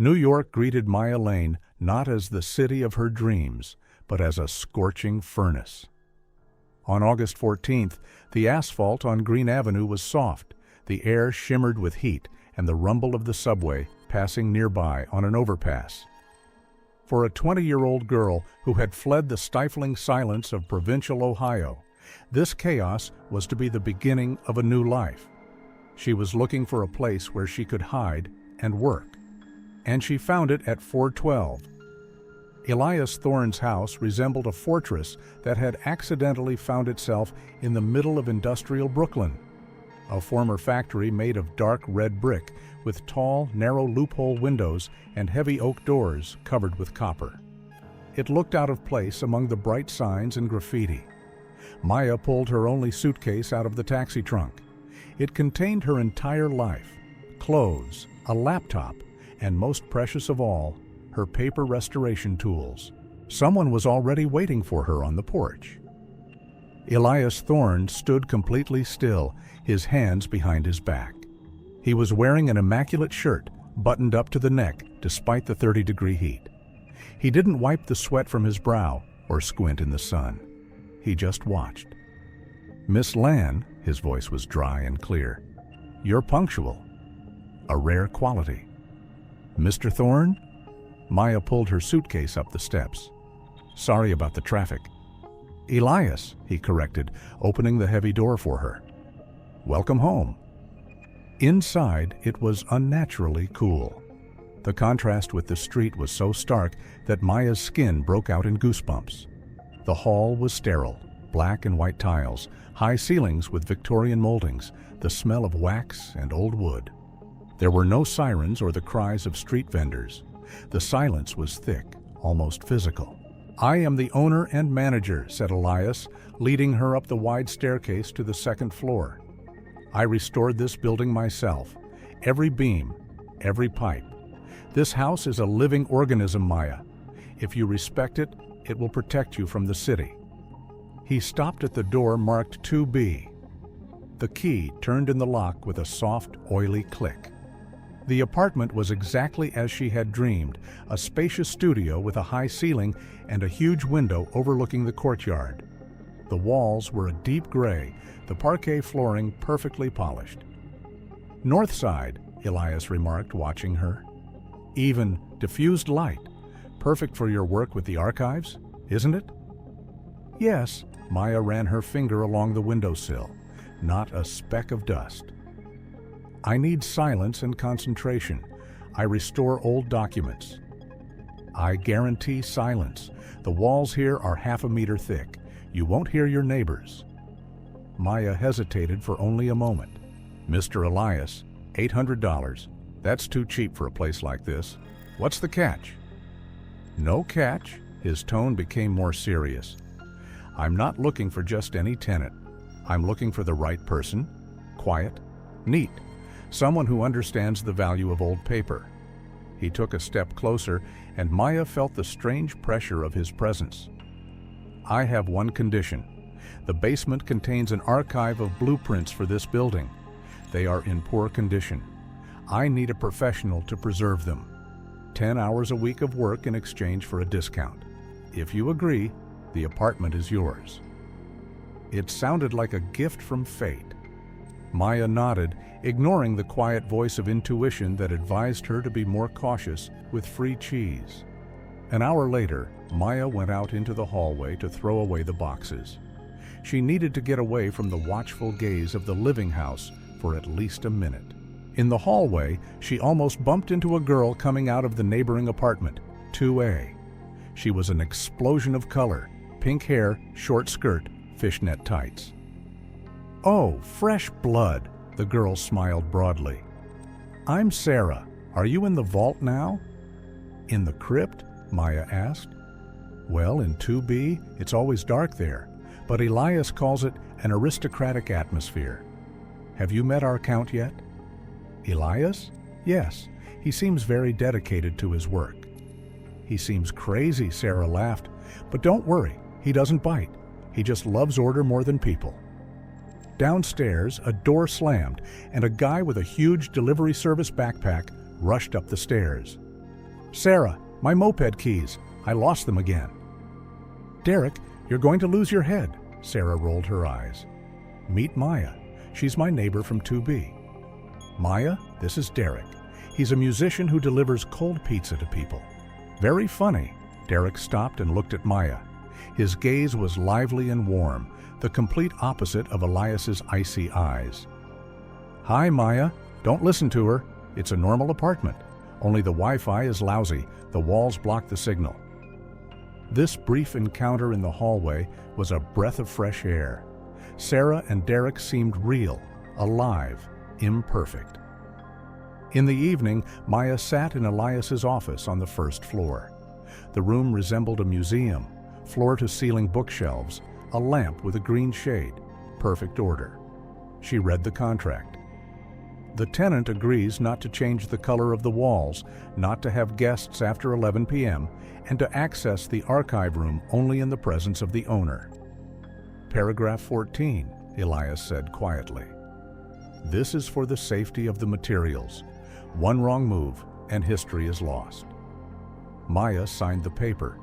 New York greeted Maya Lane not as the city of her dreams, but as a scorching furnace. On August 14th, the asphalt on Green Avenue was soft, the air shimmered with heat, and the rumble of the subway passing nearby on an overpass. For a 20-year-old girl who had fled the stifling silence of provincial Ohio, this chaos was to be the beginning of a new life. She was looking for a place where she could hide and work, and she found it at 412. Elias Thorne's house resembled a fortress that had accidentally found itself in the middle of industrial Brooklyn, a former factory made of dark red brick with tall, narrow loophole windows and heavy oak doors covered with copper. It looked out of place among the bright signs and graffiti. Maya pulled her only suitcase out of the taxi trunk. It contained her entire life, clothes, a laptop, and most precious of all, her paper restoration tools. Someone was already waiting for her on the porch. Elias Thorne stood completely still, his hands behind his back. He was wearing an immaculate shirt, buttoned up to the neck despite the 30-degree heat. He didn't wipe the sweat from his brow or squint in the sun. He just watched. "Miss Lan," his voice was dry and clear, "you're punctual. A rare quality." "Mr. Thorne?" Maya pulled her suitcase up the steps. "Sorry about the traffic." "Elias," he corrected, opening the heavy door for her. "Welcome home." Inside, it was unnaturally cool. The contrast with the street was so stark that Maya's skin broke out in goosebumps. The hall was sterile, black and white tiles, high ceilings with Victorian moldings, the smell of wax and old wood. There were no sirens or the cries of street vendors. The silence was thick, almost physical. "I am the owner and manager," said Elias, leading her up the wide staircase to the second floor. "I restored this building myself. Every beam, every pipe. This house is a living organism, Maya. If you respect it, it will protect you from the city." He stopped at the door marked 2B. The key turned in the lock with a soft, oily click. The apartment was exactly as she had dreamed, a spacious studio with a high ceiling and a huge window overlooking the courtyard. The walls were a deep gray, the parquet flooring perfectly polished. "North side," Elias remarked, watching her. "Even, diffused light. Perfect for your work with the archives, isn't it?" "Yes." Maya ran her finger along the windowsill. "Not a speck of dust." "I need silence and concentration. I restore old documents." "I guarantee silence. The walls here are 1/2 meter thick. You won't hear your neighbors." Maya hesitated for only a moment. "Mr. Elias, $800. That's too cheap for a place like this. What's the catch?" "No catch." His tone became more serious. "I'm not looking for just any tenant. I'm looking for the right person. Quiet, neat. Someone who understands the value of old paper." He took a step closer, and Maya felt the strange pressure of his presence. "I have one condition. The basement contains an archive of blueprints for this building. They are in poor condition. I need a professional to preserve them. 10 hours a week of work in exchange for a discount. If you agree, the apartment is yours." It sounded like a gift from fate. Maya nodded, ignoring the quiet voice of intuition that advised her to be more cautious with free cheese. An hour later, Maya went out into the hallway to throw away the boxes. She needed to get away from the watchful gaze of the living house for at least a minute. In the hallway, she almost bumped into a girl coming out of the neighboring apartment, 2A. She was an explosion of color, pink hair, short skirt, fishnet tights. "Oh, fresh blood," the girl smiled broadly. "I'm Sarah. Are you in the vault now?" "In the crypt?" Maya asked. "Well, in 2B, it's always dark there, but Elias calls it an aristocratic atmosphere. Have you met our count yet?" "Elias? Yes. He seems very dedicated to his work." "He seems crazy," Sarah laughed. "But don't worry, he doesn't bite. He just loves order more than people." Downstairs, a door slammed, and a guy with a huge delivery service backpack rushed up the stairs. Sarah, my moped keys. I lost them again. Derek, you're going to lose your head. Sarah rolled her eyes. Meet Maya. She's my neighbor from 2B. Maya, this is Derek. He's a musician who delivers cold pizza to people. Very funny. Derek stopped and looked at Maya. His gaze was lively and warm, the complete opposite of Elias's icy eyes. Hi, Maya. Don't listen to her. It's a normal apartment. Only the Wi-Fi is lousy. The walls block the signal. This brief encounter in the hallway was a breath of fresh air. Sarah and Derek seemed real, alive, imperfect. In the evening, Maya sat in Elias's office on the first floor. The room resembled a museum, floor-to-ceiling bookshelves, a lamp with a green shade, perfect order. She read the contract. The tenant agrees not to change the color of the walls, not to have guests after 11 p.m., and to access the archive room only in the presence of the owner. Paragraph 14, Elias said quietly. This is for the safety of the materials. One wrong move, and history is lost. Maya signed the paper.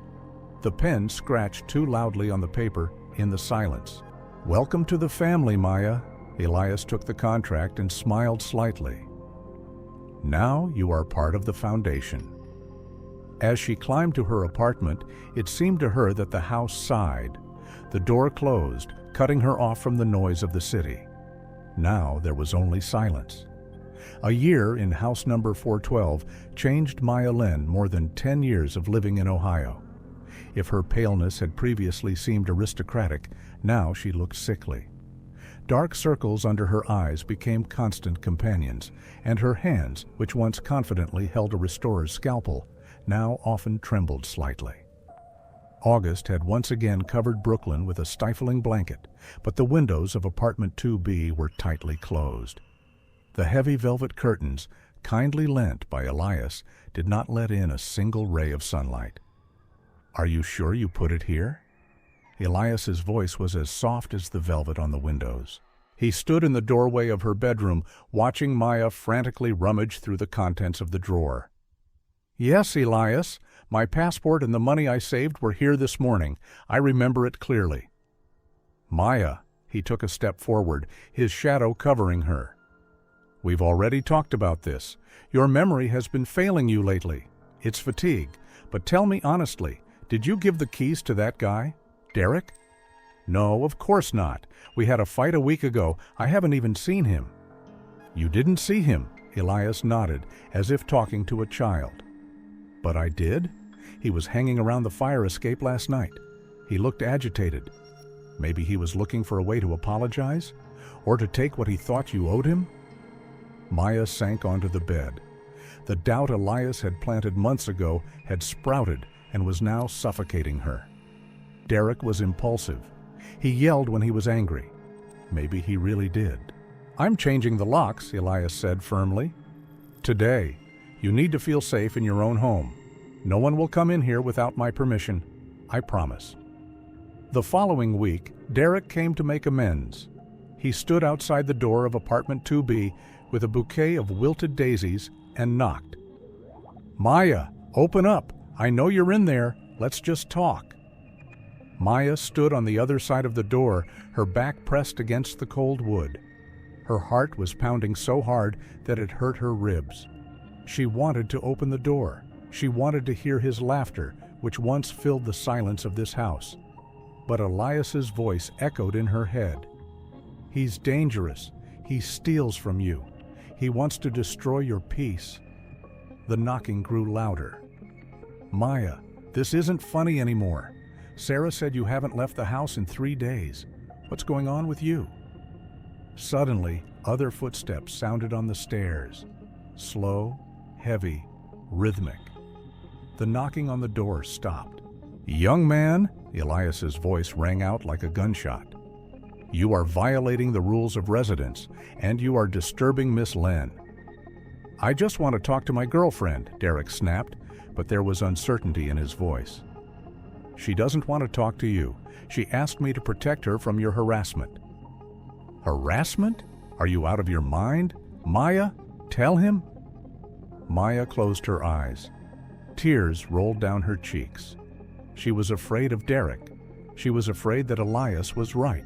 The pen scratched too loudly on the paper in the silence. Welcome to the family, Maya. Elias took the contract and smiled slightly. Now you are part of the foundation. As she climbed to her apartment, it seemed to her that the house sighed. The door closed, cutting her off from the noise of the city. Now there was only silence. A year in house number 412 changed Maya Lynn more than 10 years of living in Ohio. If her paleness had previously seemed aristocratic, now she looked sickly. Dark circles under her eyes became constant companions, and her hands, which once confidently held a restorer's scalpel, now often trembled slightly. August had once again covered Brooklyn with a stifling blanket, but the windows of apartment 2B were tightly closed. The heavy velvet curtains, kindly lent by Elias, did not let in a single ray of sunlight. Are you sure you put it here? Elias's voice was as soft as the velvet on the windows. He stood in the doorway of her bedroom, watching Maya frantically rummage through the contents of the drawer. Yes, Elias, my passport and the money I saved were here this morning. I remember it clearly. Maya, he took a step forward, his shadow covering her. We've already talked about this. Your memory has been failing you lately. It's fatigue. But tell me honestly, did you give the keys to that guy, Derek? No, of course not. We had a fight a week ago. I haven't even seen him. You didn't see him, Elias nodded, as if talking to a child. But I did. He was hanging around the fire escape last night. He looked agitated. Maybe he was looking for a way to apologize? Or to take what he thought you owed him? Maya sank onto the bed. The doubt Elias had planted months ago had sprouted and was now suffocating her. Derek was impulsive. He yelled when he was angry. Maybe he really did. I'm changing the locks, Elias said firmly. Today. You need to feel safe in your own home. No one will come in here without my permission. I promise. The following week, Derek came to make amends. He stood outside the door of apartment 2B with a bouquet of wilted daisies and knocked. Maya, open up. I know you're in there. Let's just talk. Maya stood on the other side of the door, her back pressed against the cold wood. Her heart was pounding so hard that it hurt her ribs. She wanted to open the door. She wanted to hear his laughter, which once filled the silence of this house. But Elias's voice echoed in her head. He's dangerous. He steals from you. He wants to destroy your peace. The knocking grew louder. Maya, this isn't funny anymore. Sarah said you haven't left the house in 3 days. What's going on with you? Suddenly, other footsteps sounded on the stairs. Slow, heavy, rhythmic. The knocking on the door stopped. Young man, Elias's voice rang out like a gunshot. You are violating the rules of residence, and you are disturbing Miss Lynn. I just want to talk to my girlfriend, Derek snapped, but there was uncertainty in his voice. She doesn't want to talk to you. She asked me to protect her from your harassment. Harassment? Are you out of your mind? Maya, tell him. Maya closed her eyes. Tears rolled down her cheeks. She was afraid of Derek. She was afraid that Elias was right.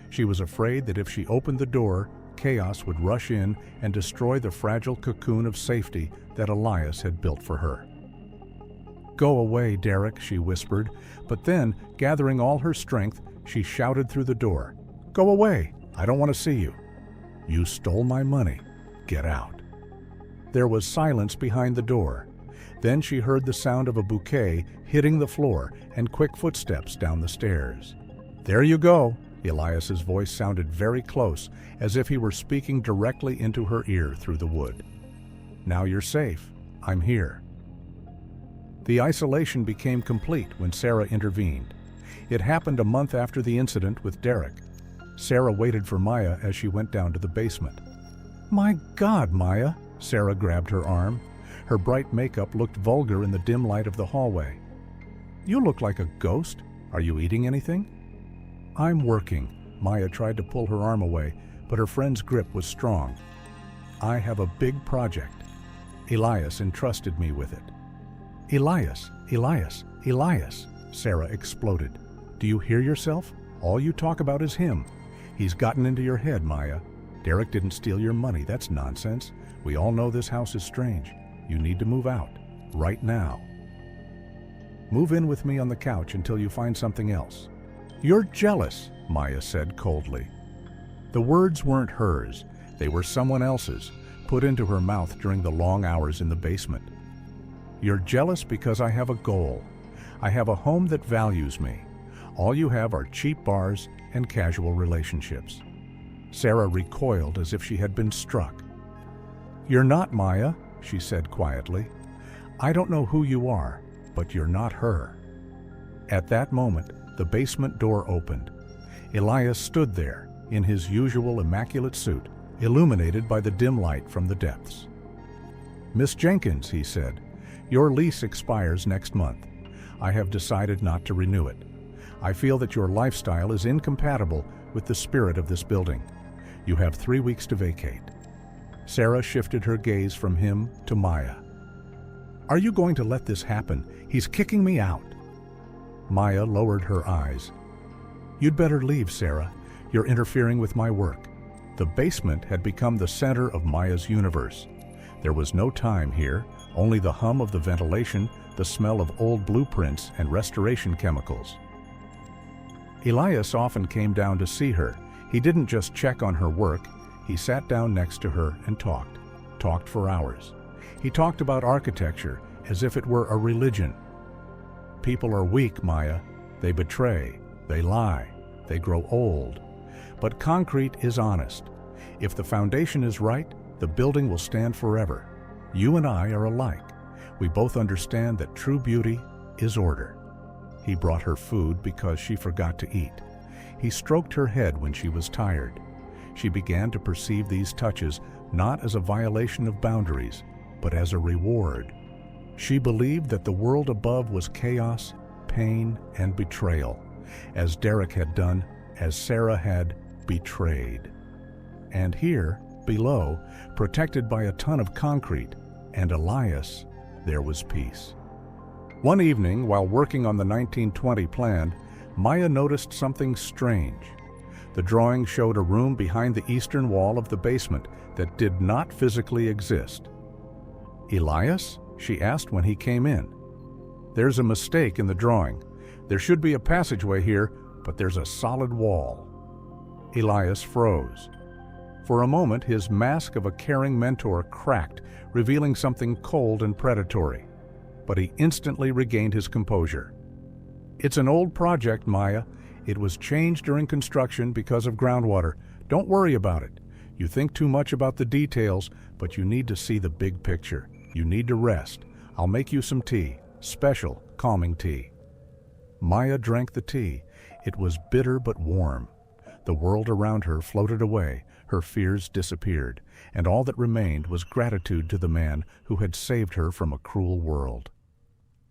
She was afraid that if she opened the door, chaos would rush in and destroy the fragile cocoon of safety that Elias had built for her. "Go away, Derek," she whispered, but then, gathering all her strength, she shouted through the door, "Go away! I don't want to see you. You stole my money. Get out." There was silence behind the door. Then she heard the sound of a bouquet hitting the floor and quick footsteps down the stairs. "There you go." Elias's voice sounded very close, as if he were speaking directly into her ear through the wood. "Now you're safe. I'm here." The isolation became complete when Sarah intervened. It happened a month after the incident with Derek. Sarah waited for Maya as she went down to the basement. "My God, Maya!" Sarah grabbed her arm. Her bright makeup looked vulgar in the dim light of the hallway. "You look like a ghost. Are you eating anything?" "I'm working." Maya tried to pull her arm away, but her friend's grip was strong. "I have a big project. Elias entrusted me with it." "Elias, Elias, Elias," Sarah exploded. "Do you hear yourself? All you talk about is him. He's gotten into your head, Maya. Derek didn't steal your money. That's nonsense. We all know this house is strange. You need to move out. Right now. Move in with me on the couch until you find something else." "You're jealous," Maya said coldly. The words weren't hers. They were someone else's, put into her mouth during the long hours in the basement. "You're jealous because I have a goal. I have a home that values me. All you have are cheap bars and casual relationships." Sarah recoiled as if she had been struck. "You're not Maya," she said quietly. "I don't know who you are, but you're not her." At that moment, the basement door opened. Elias stood there, in his usual immaculate suit, illuminated by the dim light from the depths. "Miss Jenkins," he said, "your lease expires next month. I have decided not to renew it. I feel that your lifestyle is incompatible with the spirit of this building. You have 3 weeks to vacate." Sarah shifted her gaze from him to Maya. "Are you going to let this happen? He's kicking me out." Maya lowered her eyes. "You'd better leave, Sarah. You're interfering with my work." The basement had become the center of Maya's universe. There was no time here, only the hum of the ventilation, the smell of old blueprints and restoration chemicals. Elias often came down to see her. He didn't just check on her work. He sat down next to her and talked for hours. He talked about architecture as if it were a religion. "People are weak, Maya. They betray, they lie, they grow old. But concrete is honest. If the foundation is right, the building will stand forever. You and I are alike. We both understand that true beauty is order." He brought her food because she forgot to eat. He stroked her head when she was tired. She began to perceive these touches not as a violation of boundaries, but as a reward. She believed that the world above was chaos, pain, and betrayal, as Derek had done, as Sarah had betrayed. And here, below, protected by a ton of concrete, and Elias, there was peace. One evening, while working on the 1920 plan, Maya noticed something strange. The drawing showed a room behind the eastern wall of the basement that did not physically exist. "Elias?" she asked when he came in. "There's a mistake in the drawing. There should be a passageway here, but there's a solid wall." Elias froze. For a moment, his mask of a caring mentor cracked, revealing something cold and predatory. But he instantly regained his composure. "It's an old project, Maya. It was changed during construction because of groundwater. Don't worry about it. You think too much about the details, but you need to see the big picture. You need to rest. I'll make you some tea, special, calming tea." Maya drank the tea. It was bitter but warm. The world around her floated away, her fears disappeared, and all that remained was gratitude to the man who had saved her from a cruel world.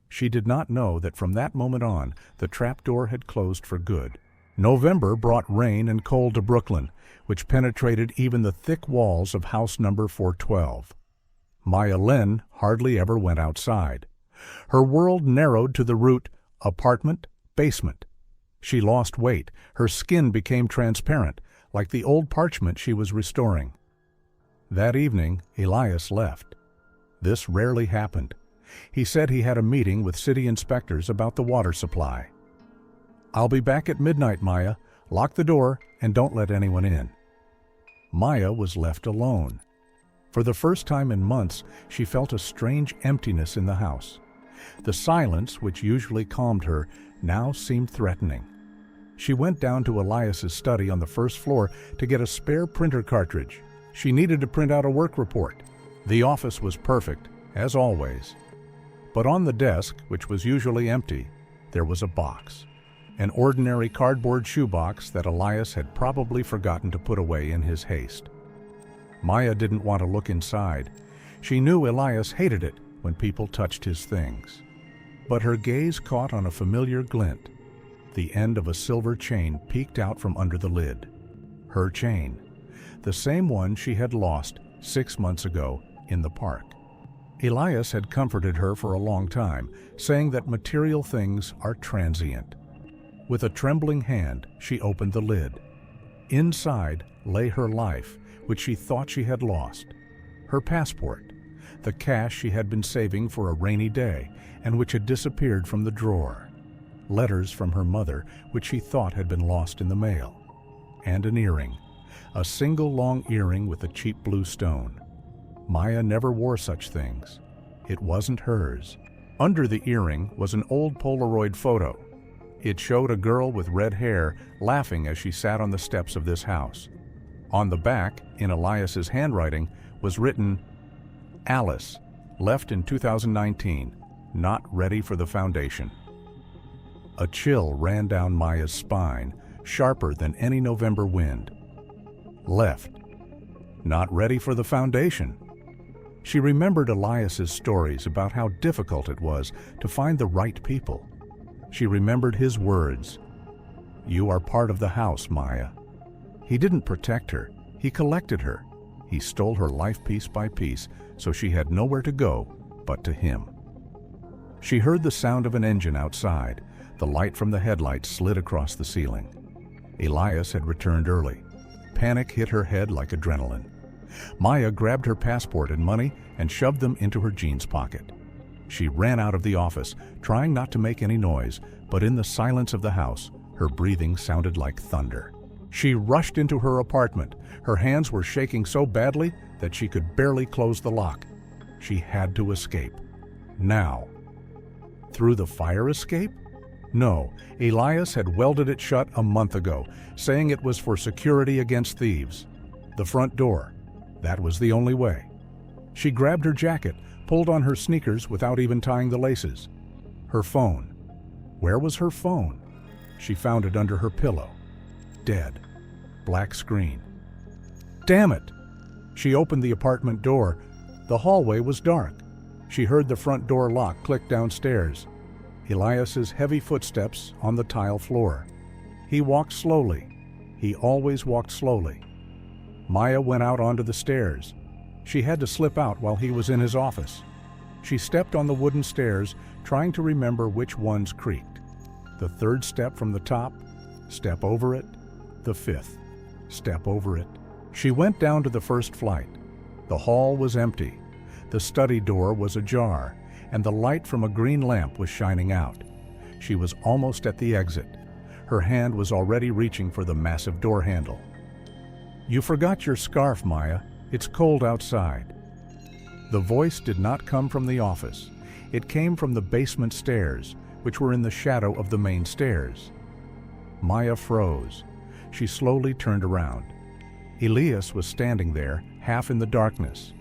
She did not know that from that moment on, the trapdoor had closed for good. November brought rain and cold to Brooklyn, which penetrated even the thick walls of house number 412. Maya Lynn hardly ever went outside. Her world narrowed to the root apartment, basement. She lost weight. Her skin became transparent, like the old parchment she was restoring. That evening, Elias left. This rarely happened. He said he had a meeting with city inspectors about the water supply. "I'll be back at midnight, Maya. Lock the door and don't let anyone in." Maya was left alone. For the first time in months, she felt a strange emptiness in the house. The silence, which usually calmed her, now seemed threatening. She went down to Elias's study on the first floor to get a spare printer cartridge. She needed to print out a work report. The office was perfect, as always. But on the desk, which was usually empty, there was a box. An ordinary cardboard shoebox that Elias had probably forgotten to put away in his haste. Maya didn't want to look inside. She knew Elias hated it when people touched his things. But her gaze caught on a familiar glint. The end of a silver chain peeked out from under the lid. Her chain. The same one she had lost 6 months ago in the park. Elias had comforted her for a long time, saying that material things are transient. With a trembling hand, she opened the lid. Inside lay her life, which she thought she had lost. Her passport, the cash she had been saving for a rainy day and which had disappeared from the drawer. Letters from her mother, which she thought had been lost in the mail. And an earring, a single long earring with a cheap blue stone. Maya never wore such things. It wasn't hers. Under the earring was an old Polaroid photo. It showed a girl with red hair laughing as she sat on the steps of this house. On the back, in Elias's handwriting, was written, "Alice, left in 2019, not ready for the foundation." A chill ran down Maya's spine, sharper than any November wind. Left. Not ready for the foundation. She remembered Elias's stories about how difficult it was to find the right people. She remembered his words, "You are part of the house, Maya." He didn't protect her. He collected her. He stole her life piece by piece, so she had nowhere to go but to him. She heard the sound of an engine outside. The light from the headlights slid across the ceiling. Elias had returned early. Panic hit her head like adrenaline. Maya grabbed her passport and money and shoved them into her jeans pocket. She ran out of the office, trying not to make any noise, but in the silence of the house, her breathing sounded like thunder. She rushed into her apartment. Her hands were shaking so badly that she could barely close the lock. She had to escape. Now. Through the fire escape? No, Elias had welded it shut a month ago, saying it was for security against thieves. The front door. That was the only way. She grabbed her jacket, pulled on her sneakers without even tying the laces. Her phone. Where was her phone? She found it under her pillow. Dead. Black screen. Damn it! She opened the apartment door. The hallway was dark. She heard the front door lock click downstairs. Elias's heavy footsteps on the tile floor. He walked slowly. He always walked slowly. Maya went out onto the stairs. She had to slip out while he was in his office. She stepped on the wooden stairs, trying to remember which ones creaked. The third step from the top, step over it. The fifth, step over it. She went down to the first flight. The hall was empty. The study door was ajar, and the light from a green lamp was shining out. She was almost at the exit. Her hand was already reaching for the massive door handle. "You forgot your scarf, Maya. It's cold outside." The voice did not come from the office. It came from the basement stairs, which were in the shadow of the main stairs. Maya froze. She slowly turned around. Elias was standing there, half in the darkness.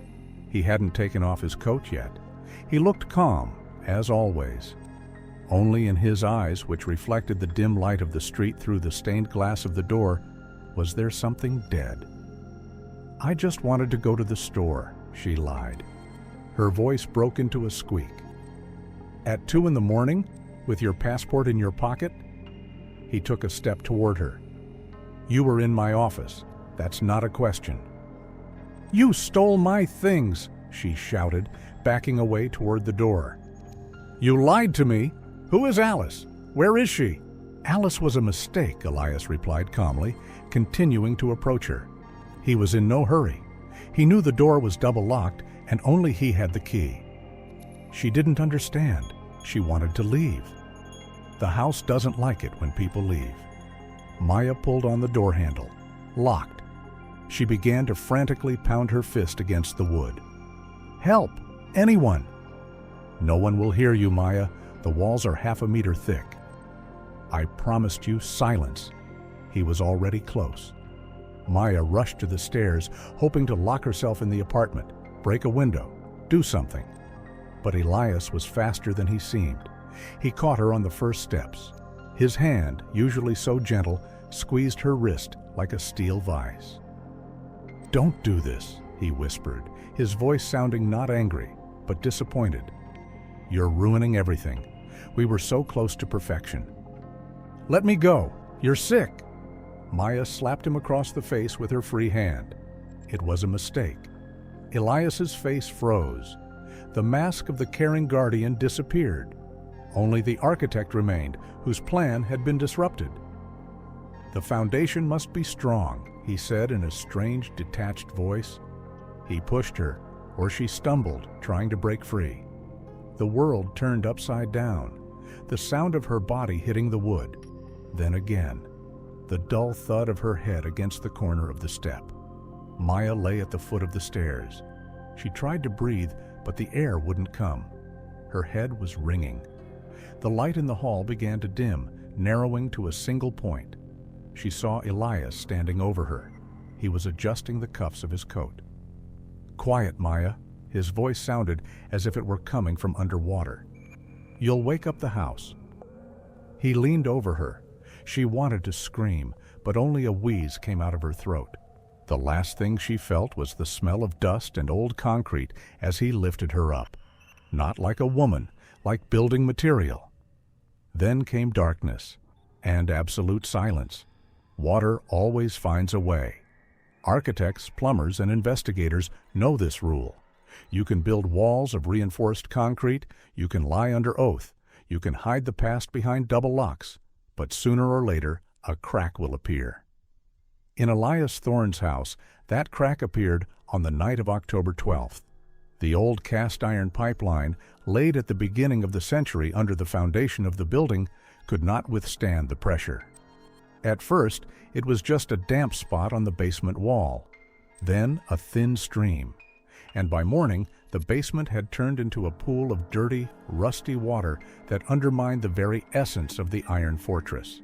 He hadn't taken off his coat yet. He looked calm, as always. Only in his eyes, which reflected the dim light of the street through the stained glass of the door, was there something dead. "I just wanted to go to the store," she lied. Her voice broke into a squeak. "At 2 a.m, with your passport in your pocket?" He took a step toward her. "You were in my office. That's not a question." "You stole my things," she shouted, backing away toward the door. "You lied to me. Who is Alice? Where is she?" "Alice was a mistake," Elias replied calmly, continuing to approach her. He was in no hurry. He knew the door was double-locked and only he had the key. She didn't understand. She wanted to leave. The house doesn't like it when people leave. Maya pulled on the door handle. Locked. She began to frantically pound her fist against the wood. "Help! Anyone!" "No one will hear you, Maya. The walls are 1/2 meter thick." "I promised you silence." He was already close. Maya rushed to the stairs, hoping to lock herself in the apartment, break a window, do something. But Elias was faster than he seemed. He caught her on the first steps. His hand, usually so gentle, squeezed her wrist like a steel vise. "Don't do this," he whispered, his voice sounding not angry, but disappointed. "You're ruining everything. We were so close to perfection." "Let me go. You're sick." Maya slapped him across the face with her free hand. It was a mistake. Elias's face froze. The mask of the caring guardian disappeared. Only the architect remained, whose plan had been disrupted. "The foundation must be strong," he said in a strange, detached voice. He pushed her, or she stumbled, trying to break free. The world turned upside down, the sound of her body hitting the wood. Then again, the dull thud of her head against the corner of the step. Maya lay at the foot of the stairs. She tried to breathe, but the air wouldn't come. Her head was ringing. The light in the hall began to dim, narrowing to a single point. She saw Elias standing over her. He was adjusting the cuffs of his coat. "Quiet, Maya." His voice sounded as if it were coming from underwater. "You'll wake up the house." He leaned over her. She wanted to scream, but only a wheeze came out of her throat. The last thing she felt was the smell of dust and old concrete as he lifted her up. Not like a woman, like building material. Then came darkness and absolute silence. Water always finds a way. Architects, plumbers, and investigators know this rule. You can build walls of reinforced concrete, you can lie under oath, you can hide the past behind double locks, but sooner or later, a crack will appear. In Elias Thorne's house, that crack appeared on the night of October 12th. The old cast-iron pipeline, laid at the beginning of the century under the foundation of the building, could not withstand the pressure. At first, it was just a damp spot on the basement wall, then a thin stream. And by morning, the basement had turned into a pool of dirty, rusty water that undermined the very essence of the iron fortress.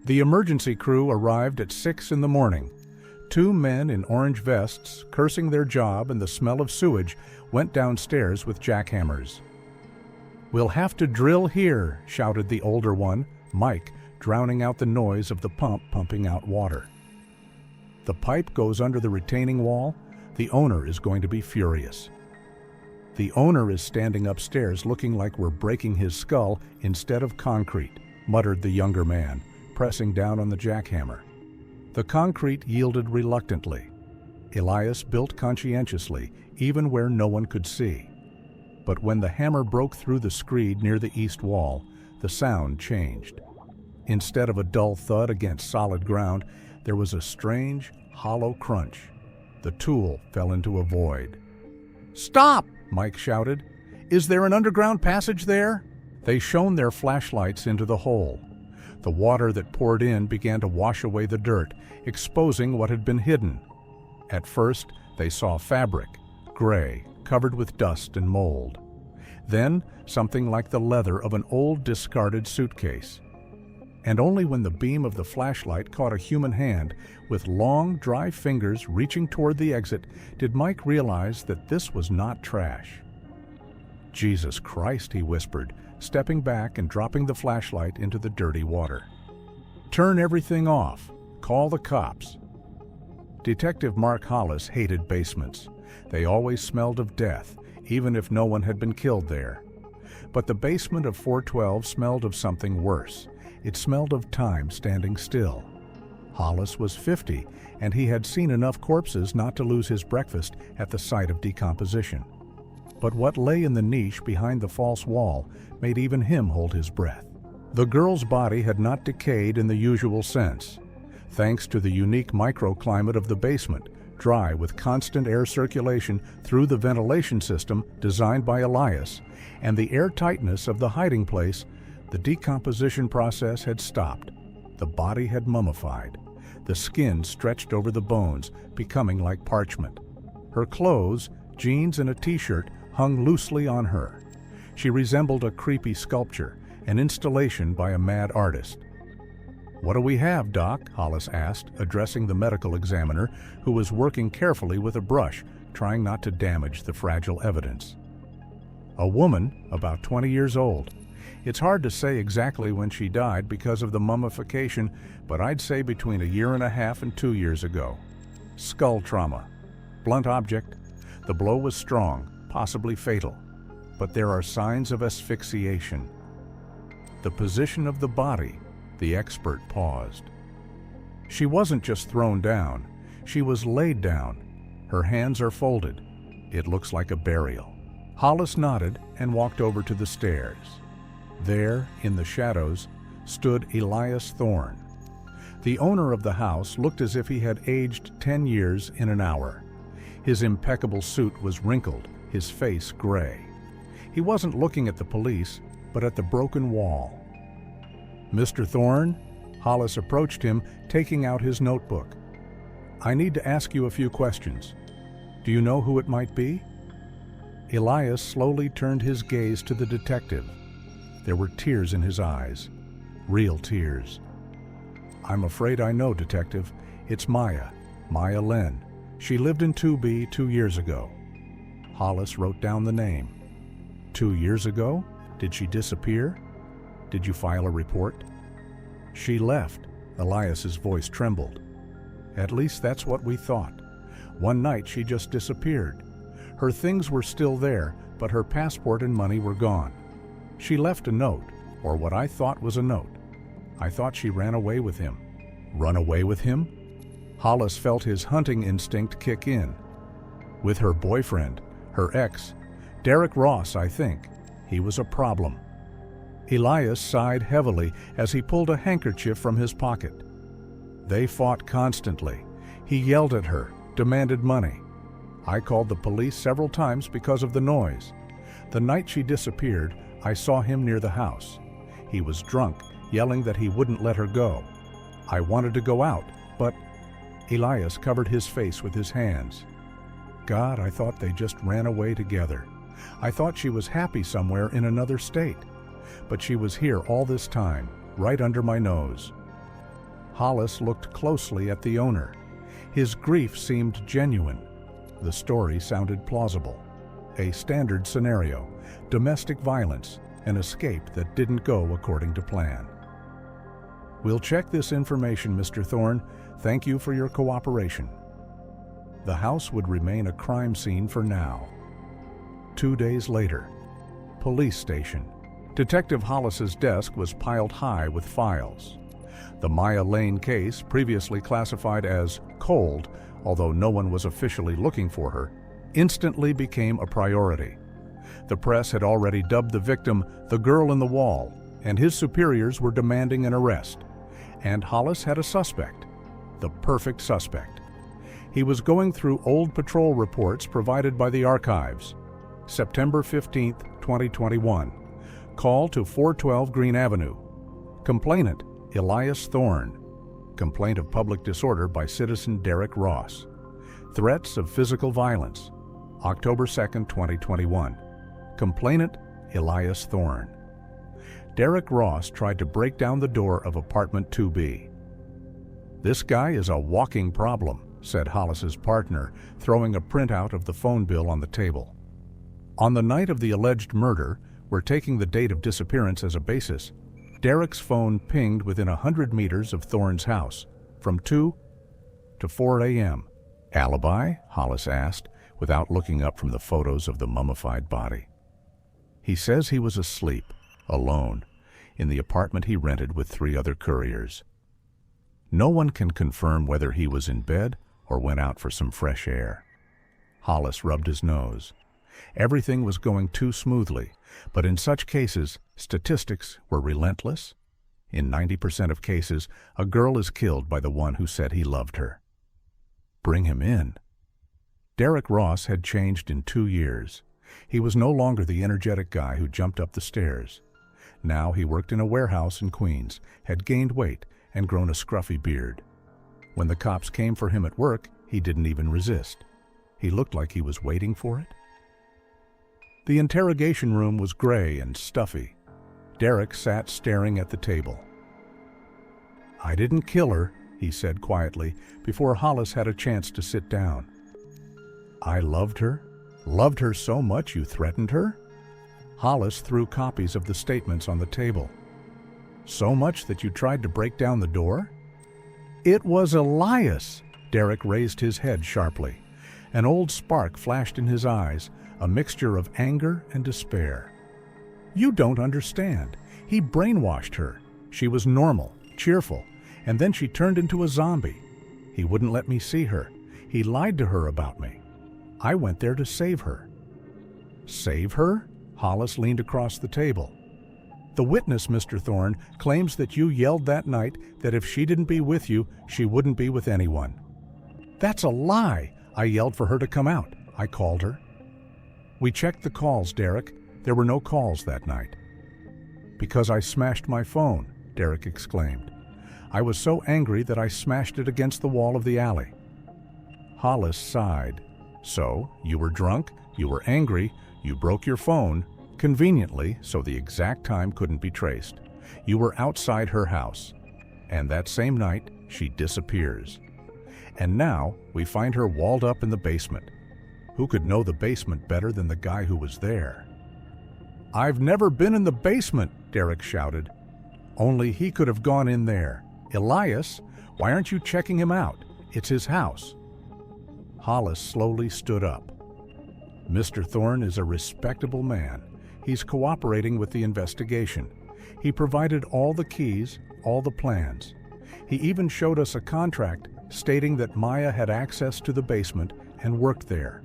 The emergency crew arrived at 6 in the morning. 2 men in orange vests, cursing their job and the smell of sewage, went downstairs with jackhammers. "We'll have to drill here," shouted the older one, Mike, drowning out the noise of the pump pumping out water. "The pipe goes under the retaining wall. The owner is going to be furious." "The owner is standing upstairs looking like we're breaking his skull instead of concrete," muttered the younger man, pressing down on the jackhammer. The concrete yielded reluctantly. Elias built conscientiously, even where no one could see. But when the hammer broke through the screed near the east wall, the sound changed. Instead of a dull thud against solid ground, there was a strange, hollow crunch. The tool fell into a void. "Stop!" Mike shouted. "Is there an underground passage there?" They shone their flashlights into the hole. The water that poured in began to wash away the dirt, exposing what had been hidden. At first, they saw fabric, gray, covered with dust and mold. Then, something like the leather of an old discarded suitcase. And only when the beam of the flashlight caught a human hand, with long, dry fingers reaching toward the exit, did Mike realize that this was not trash. "Jesus Christ," he whispered, stepping back and dropping the flashlight into the dirty water. "Turn everything off. Call the cops." Detective Mark Hollis hated basements. They always smelled of death, even if no one had been killed there. But the basement of 412 smelled of something worse. It smelled of time standing still. Hollis was 50, and he had seen enough corpses not to lose his breakfast at the sight of decomposition. but what lay in the niche behind the false wall made even him hold his breath. The girl's body had not decayed in the usual sense. Thanks to the unique microclimate of the basement, dry with constant air circulation through the ventilation system designed by Elias, and the airtightness of the hiding place, the decomposition process had stopped. The body had mummified. The skin stretched over the bones, becoming like parchment. Her clothes, jeans and a t-shirt, hung loosely on her. She resembled a creepy sculpture, an installation by a mad artist. "What do we have, Doc?" Hollis asked, addressing the medical examiner, who was working carefully with a brush, trying not to damage the fragile evidence. "A woman, about 20 years old. It's hard to say exactly when she died because of the mummification, but I'd say between 1.5 and 2 years ago. Skull trauma. Blunt object. The blow was strong, possibly fatal, but there are signs of asphyxiation." The position of the body, the expert paused. "She wasn't just thrown down. She was laid down. Her hands are folded. It looks like a burial." Hollis nodded and walked over to the stairs. There, in the shadows, stood Elias Thorne. The owner of the house looked as if he had aged 10 years in an hour. His impeccable suit was wrinkled, his face gray. He wasn't looking at the police, but at the broken wall. "Mr. Thorne?" Hollis approached him, taking out his notebook. "I need to ask you a few questions. Do you know who it might be?" Elias slowly turned his gaze to the detective. There were tears in his eyes, real tears. "I'm afraid I know, Detective. It's Maya Lynn. She lived in 2B 2 years ago." Hollis wrote down the name. 2 years ago? Did she disappear? Did you file a report? "She left." Elias's voice trembled. "At least that's what we thought. One night she just disappeared. Her things were still there, but her passport and money were gone. She left a note, or what I thought was a note. I thought she ran away with him." "Run away with him?" Hollis felt his hunting instinct kick in. "With her boyfriend, her ex, Derek Ross, I think. He was a problem." Elias sighed heavily as he pulled a handkerchief from his pocket. "They fought constantly. He yelled at her, demanded money. I called the police several times because of the noise. The night she disappeared, I saw him near the house. He was drunk, yelling that he wouldn't let her go. I wanted to go out, but..." Elias covered his face with his hands. "God, I thought they just ran away together. I thought she was happy somewhere in another state. But she was here all this time, right under my nose." Hollis looked closely at the owner. His grief seemed genuine. The story sounded plausible. A standard scenario, domestic violence, an escape that didn't go according to plan. "We'll check this information, Mr. Thorne. Thank you for your cooperation." The house would remain a crime scene for now. 2 days later, police station. Detective Hollis's desk was piled high with files. The Maya Lane case, previously classified as cold, although no one was officially looking for her, instantly became a priority. The press had already dubbed the victim the girl in the wall, and his superiors were demanding an arrest. And Hollis had a suspect, the perfect suspect. He was going through old patrol reports provided by the archives. September 15, 2021. Call to 412 Green Avenue. Complainant, Elias Thorne. Complaint of public disorder by citizen Derek Ross. Threats of physical violence. October 2, 2021. Complainant, Elias Thorne. Derek Ross tried to break down the door of apartment 2B. "This guy is a walking problem," said Hollis's partner, throwing a printout of the phone bill on the table. On the night of the alleged murder, we're taking the date of disappearance as a basis, Derek's phone pinged within 100 meters of Thorne's house, from 2 to 4 a.m. "Alibi?" Hollis asked, without looking up from the photos of the mummified body. "He says he was asleep, alone, in the apartment he rented with 3 other couriers. No one can confirm whether he was in bed or went out for some fresh air." Hollis rubbed his nose. Everything was going too smoothly, but in such cases, statistics were relentless. In 90% of cases, a girl is killed by the one who said he loved her. Bring him in. Derek Ross had changed in 2 years. He was no longer the energetic guy who jumped up the stairs. Now he worked in a warehouse in Queens, had gained weight, and grown a scruffy beard. When the cops came for him at work, he didn't even resist. He looked like he was waiting for it. The interrogation room was gray and stuffy. Derek sat staring at the table. "I didn't kill her," he said quietly, before Hollis had a chance to sit down. "I loved her? Loved her so much you threatened her?" Hollis threw copies of the statements on the table. "So much that you tried to break down the door?" "It was Elias!" Derek raised his head sharply. An old spark flashed in his eyes, a mixture of anger and despair. "You don't understand. He brainwashed her. She was normal, cheerful, and then she turned into a zombie. He wouldn't let me see her. He lied to her about me. I went there to save her." "Save her?" Hollis leaned across the table. "The witness, Mr. Thorne, claims that you yelled that night that if she didn't be with you, she wouldn't be with anyone." "That's a lie! I yelled for her to come out. I called her." "We checked the calls, Derek. There were no calls that night." "Because I smashed my phone," Derek exclaimed. "I was so angry that I smashed it against the wall of the alley." Hollis sighed. "So, you were drunk, you were angry, you broke your phone, conveniently, so the exact time couldn't be traced. You were outside her house. And that same night, she disappears. And now, we find her walled up in the basement. Who could know the basement better than the guy who was there?" "I've never been in the basement," Derek shouted. "Only he could have gone in there. Elias, why aren't you checking him out? It's his house." Hollis slowly stood up. "Mr. Thorne is a respectable man. He's cooperating with the investigation. He provided all the keys, all the plans. He even showed us a contract stating that Maya had access to the basement and worked there.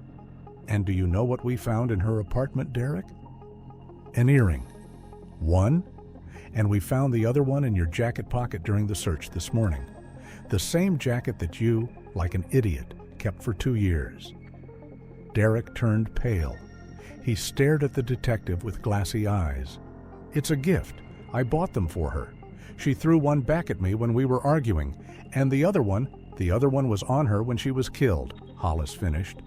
And do you know what we found in her apartment, Derek? An earring. One, and we found the other one in your jacket pocket during the search this morning. The same jacket that you, like an idiot, kept for 2 years." Derek turned pale. He stared at the detective with glassy eyes. "It's a gift. I bought them for her. She threw one back at me when we were arguing, and the other one was on her when she was killed," Hollis finished.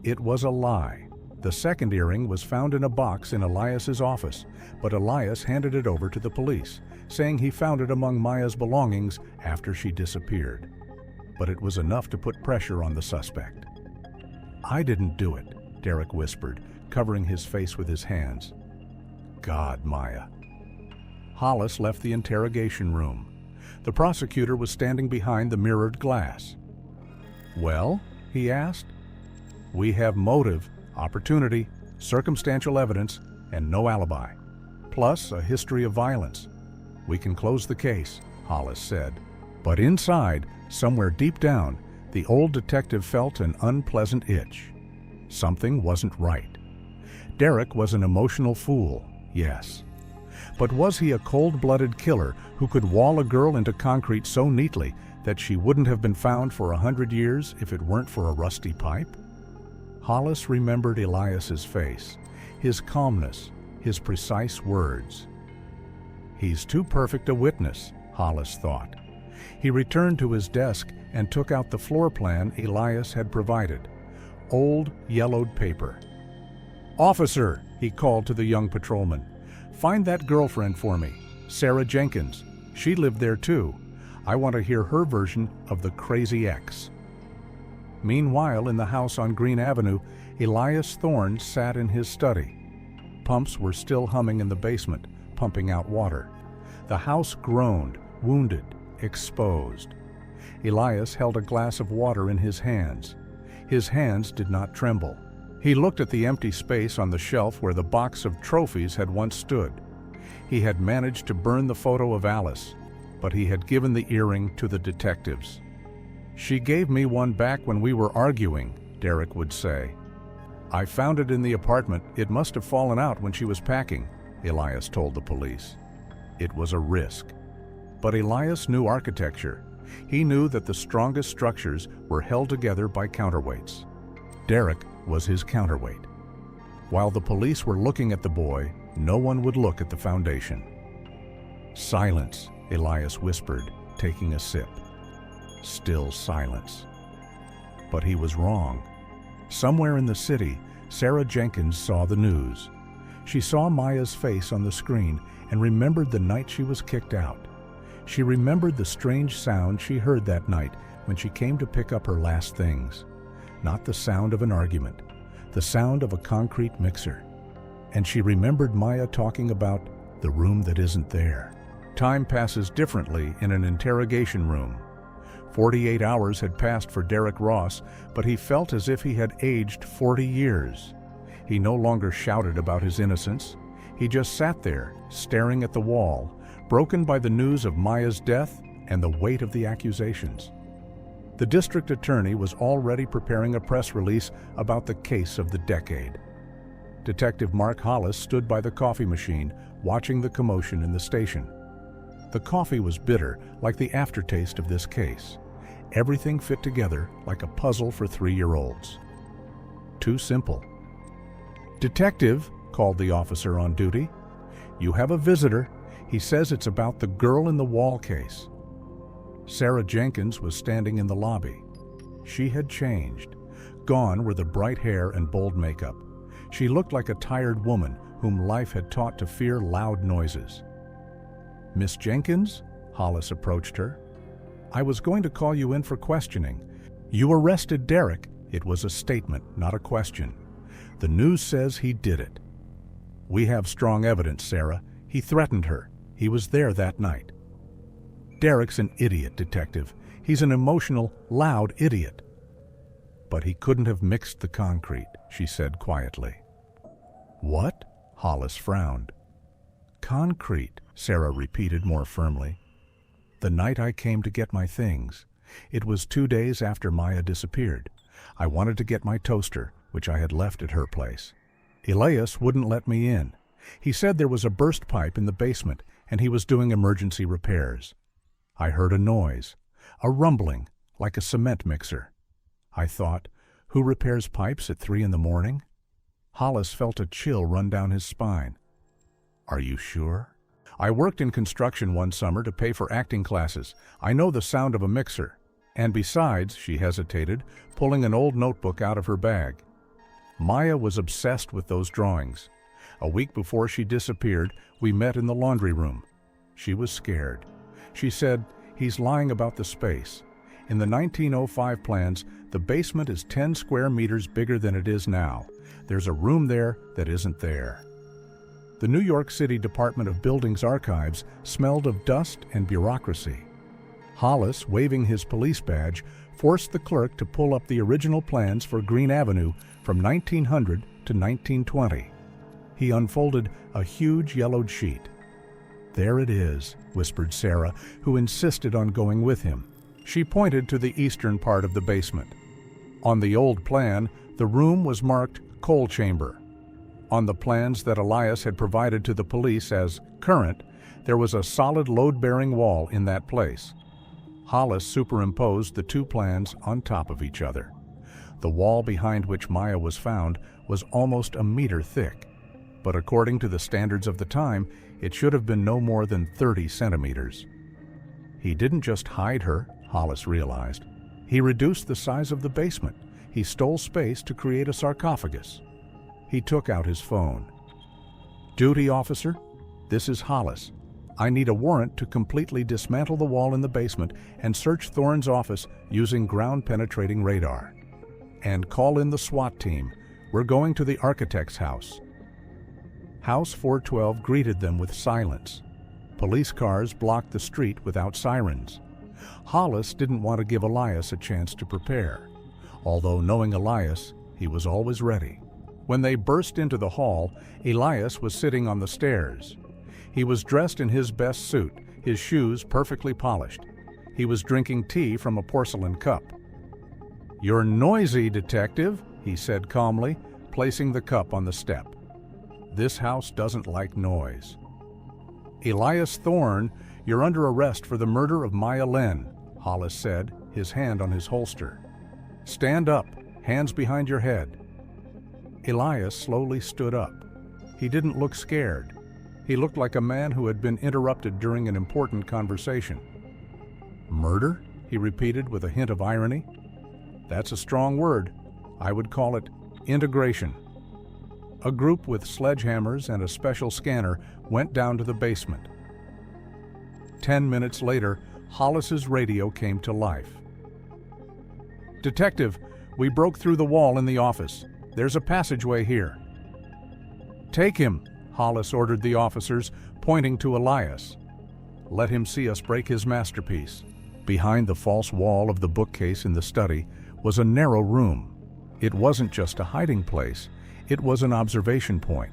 "It was a lie. The second earring was found in a box in Elias's office, but Elias handed it over to the police, saying he found it among Maya's belongings after she disappeared. But it was enough to put pressure on the suspect." "I didn't do it," Derek whispered, covering his face with his hands. "God, Maya." Hollis left the interrogation room. The prosecutor was standing behind the mirrored glass. "Well?" he asked. "We have motive, opportunity, circumstantial evidence, and no alibi, plus a history of violence. We can close the case," Hollis said. But inside, somewhere deep down, the old detective felt an unpleasant itch. Something wasn't right. Derek was an emotional fool, yes. But was he a cold-blooded killer who could wall a girl into concrete so neatly that she wouldn't have been found for 100 years if it weren't for a rusty pipe? Hollis remembered Elias's face, his calmness, his precise words. "He's too perfect a witness," Hollis thought. He returned to his desk and took out the floor plan Elias had provided. Old, yellowed paper. "Officer," he called to the young patrolman, "find that girlfriend for me, Sarah Jenkins. She lived there too. I want to hear her version of the crazy ex." Meanwhile, in the house on Green Avenue, Elias Thorne sat in his study. Pumps were still humming in the basement, pumping out water. The house groaned, wounded, exposed. Elias held a glass of water in his hands. His hands did not tremble. He looked at the empty space on the shelf where the box of trophies had once stood. He had managed to burn the photo of Alice, but he had given the earring to the detectives. "She gave me one back when we were arguing," Derek would say. "I found it in the apartment. It must have fallen out when she was packing," Elias told the police. It was a risk. But Elias knew architecture. He knew that the strongest structures were held together by counterweights. Derek was his counterweight. While the police were looking at the boy, no one would look at the foundation. "Silence," Elias whispered, taking a sip. Still silence. But he was wrong. Somewhere in the city, Sarah Jenkins saw the news. She saw Maya's face on the screen and remembered the night she was kicked out. She remembered the strange sound she heard that night when she came to pick up her last things. Not the sound of an argument, the sound of a concrete mixer. And she remembered Maya talking about the room that isn't there. Time passes differently in an interrogation room. 48 hours had passed for Derek Ross, but he felt as if he had aged 40 years. He no longer shouted about his innocence. He just sat there, staring at the wall, broken by the news of Maya's death and the weight of the accusations. The district attorney was already preparing a press release about the case of the decade. Detective Mark Hollis stood by the coffee machine, watching the commotion in the station. The coffee was bitter, like the aftertaste of this case. Everything fit together like a puzzle for 3-year-olds. Too simple. "Detective," called the officer on duty. "You have a visitor. He says it's about the girl in the wall case." Sarah Jenkins was standing in the lobby. She had changed. Gone were the bright hair and bold makeup. She looked like a tired woman whom life had taught to fear loud noises. "Miss Jenkins?" Hollis approached her. "I was going to call you in for questioning. You arrested Derek." It was a statement, not a question. "The news says he did it." "We have strong evidence, Sarah. He threatened her. He was there that night." "Derek's an idiot, Detective. He's an emotional, loud idiot." "But he couldn't have mixed the concrete," she said quietly. "What?" Hollis frowned. "Concrete," Sarah repeated more firmly. "The night I came to get my things. It was 2 days after Maya disappeared. I wanted to get my toaster, which I had left at her place. Elias wouldn't let me in. He said there was a burst pipe in the basement, and he was doing emergency repairs. I heard a noise, a rumbling, like a cement mixer. I thought, who repairs pipes at 3 a.m? Hollis felt a chill run down his spine. "Are you sure?" "I worked in construction one summer to pay for acting classes. I know the sound of a mixer. And besides," she hesitated, pulling an old notebook out of her bag. "Maya was obsessed with those drawings. A week before she disappeared, we met in the laundry room. She was scared. She said, 'He's lying about the space. In the 1905 plans, the basement is 10 square meters bigger than it is now. There's a room there that isn't there.'" The New York City Department of Buildings Archives smelled of dust and bureaucracy. Hollis, waving his police badge, forced the clerk to pull up the original plans for Green Avenue from 1900 to 1920. He unfolded a huge yellowed sheet. "There it is," whispered Sarah, who insisted on going with him. She pointed to the eastern part of the basement. On the old plan, the room was marked coal chamber. On the plans that Elias had provided to the police as current, there was a solid load-bearing wall in that place. Hollis superimposed the 2 plans on top of each other. The wall behind which Maya was found was almost a meter thick, but according to the standards of the time, it should have been no more than 30 centimeters. He didn't just hide her, Hollis realized. He reduced the size of the basement. He stole space to create a sarcophagus. He took out his phone. "Duty officer, this is Hollis. I need a warrant to completely dismantle the wall in the basement and search Thorne's office using ground-penetrating radar. And call in the SWAT team. We're going to the architect's house." House 412 greeted them with silence. Police cars blocked the street without sirens. Hollis didn't want to give Elias a chance to prepare. Although knowing Elias, he was always ready. When they burst into the hall, Elias was sitting on the stairs. He was dressed in his best suit, his shoes perfectly polished. He was drinking tea from a porcelain cup. "You're noisy, Detective," he said calmly, placing the cup on the step. This house doesn't like noise. "Elias Thorne, you're under arrest for the murder of Maya Len," Hollis said, his hand on his holster. "Stand up, hands behind your head." Elias slowly stood up. He didn't look scared. He looked like a man who had been interrupted during an important conversation. "Murder?" he repeated with a hint of irony. "That's a strong word. I would call it integration." A group with sledgehammers and a special scanner went down to the basement. 10 minutes later, Hollis's radio came to life. "Detective, we broke through the wall in the office. There's a passageway here." "Take him," Hollis ordered the officers, pointing to Elias. "Let him see us break his masterpiece." Behind the false wall of the bookcase in the study was a narrow room. It wasn't just a hiding place, it was an observation point.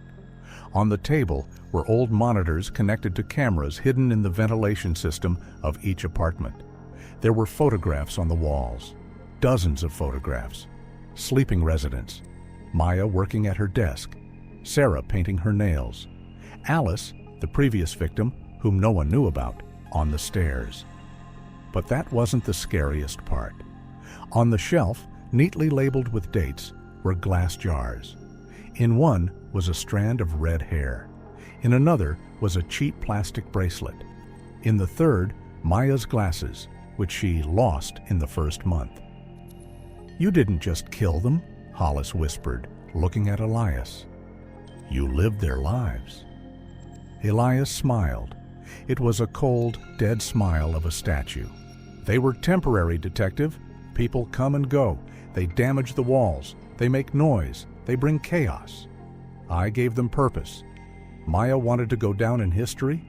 On the table were old monitors connected to cameras hidden in the ventilation system of each apartment. There were photographs on the walls, dozens of photographs. Sleeping residents, Maya working at her desk, Sarah painting her nails, Alice, the previous victim, whom no one knew about, on the stairs. But that wasn't the scariest part. On the shelf, neatly labeled with dates, were glass jars. In one was a strand of red hair. In another was a cheap plastic bracelet. In the third, Maya's glasses, which she lost in the first month. "You didn't just kill them," Hollis whispered, looking at Elias. "You lived their lives." Elias smiled. It was a cold, dead smile of a statue. "They were temporary, Detective. People come and go. They damage the walls. They make noise. They bring chaos. I gave them purpose. Maya wanted to go down in history.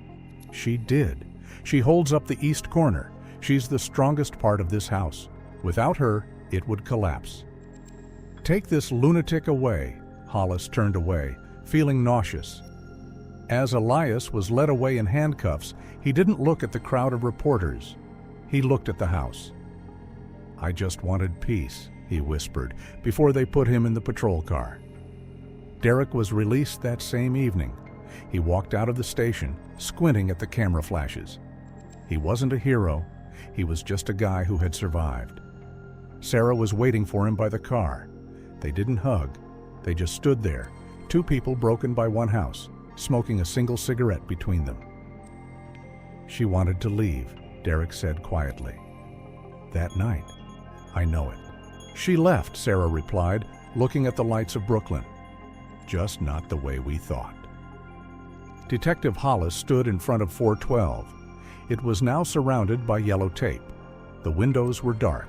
She did. She holds up the east corner. She's the strongest part of this house. Without her, it would collapse." "Take this lunatic away." Hollis turned away, feeling nauseous. As Elias was led away in handcuffs, he didn't look at the crowd of reporters. He looked at the house. "I just wanted peace," he whispered, before they put him in the patrol car. Derek was released that same evening. He walked out of the station, squinting at the camera flashes. He wasn't a hero. He was just a guy who had survived. Sarah was waiting for him by the car. They didn't hug. They just stood there, two people broken by one house, smoking a single cigarette between them. "She wanted to leave," Derek said quietly. "That night. I know it." "She left," Sarah replied, looking at the lights of Brooklyn. "Just not the way we thought." Detective Hollis stood in front of 412. It was now surrounded by yellow tape. The windows were dark.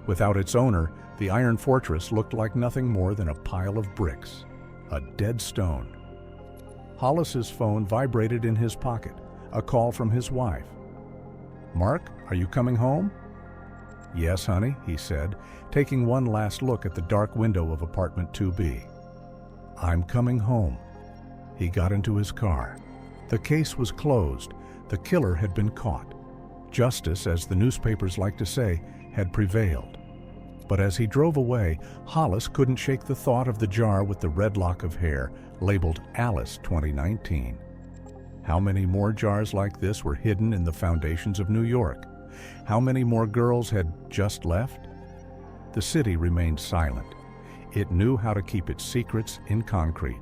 Without its owner, the iron fortress looked like nothing more than a pile of bricks, a dead stone. Hollis's phone vibrated in his pocket, a call from his wife. "Mark, are you coming home?" "Yes, honey," he said, taking one last look at the dark window of apartment 2B. "I'm coming home." He got into his car. The case was closed. The killer had been caught. Justice, as the newspapers like to say, had prevailed. But as he drove away, Hollis couldn't shake the thought of the jar with the red lock of hair, labeled Alice 2019. How many more jars like this were hidden in the foundations of New York? How many more girls had just left? The city remained silent. It knew how to keep its secrets in concrete.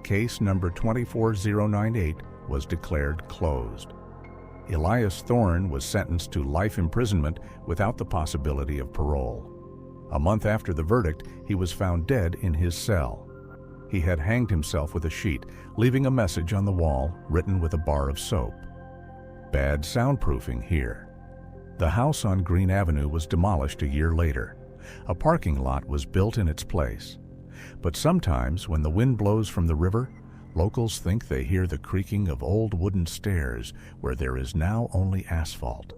Case number 24098 was declared closed. Elias Thorne was sentenced to life imprisonment without the possibility of parole. A month after the verdict, he was found dead in his cell. He had hanged himself with a sheet, leaving a message on the wall written with a bar of soap. "Bad soundproofing here." The house on Green Avenue was demolished a year later. A parking lot was built in its place. But sometimes, when the wind blows from the river, locals think they hear the creaking of old wooden stairs where there is now only asphalt.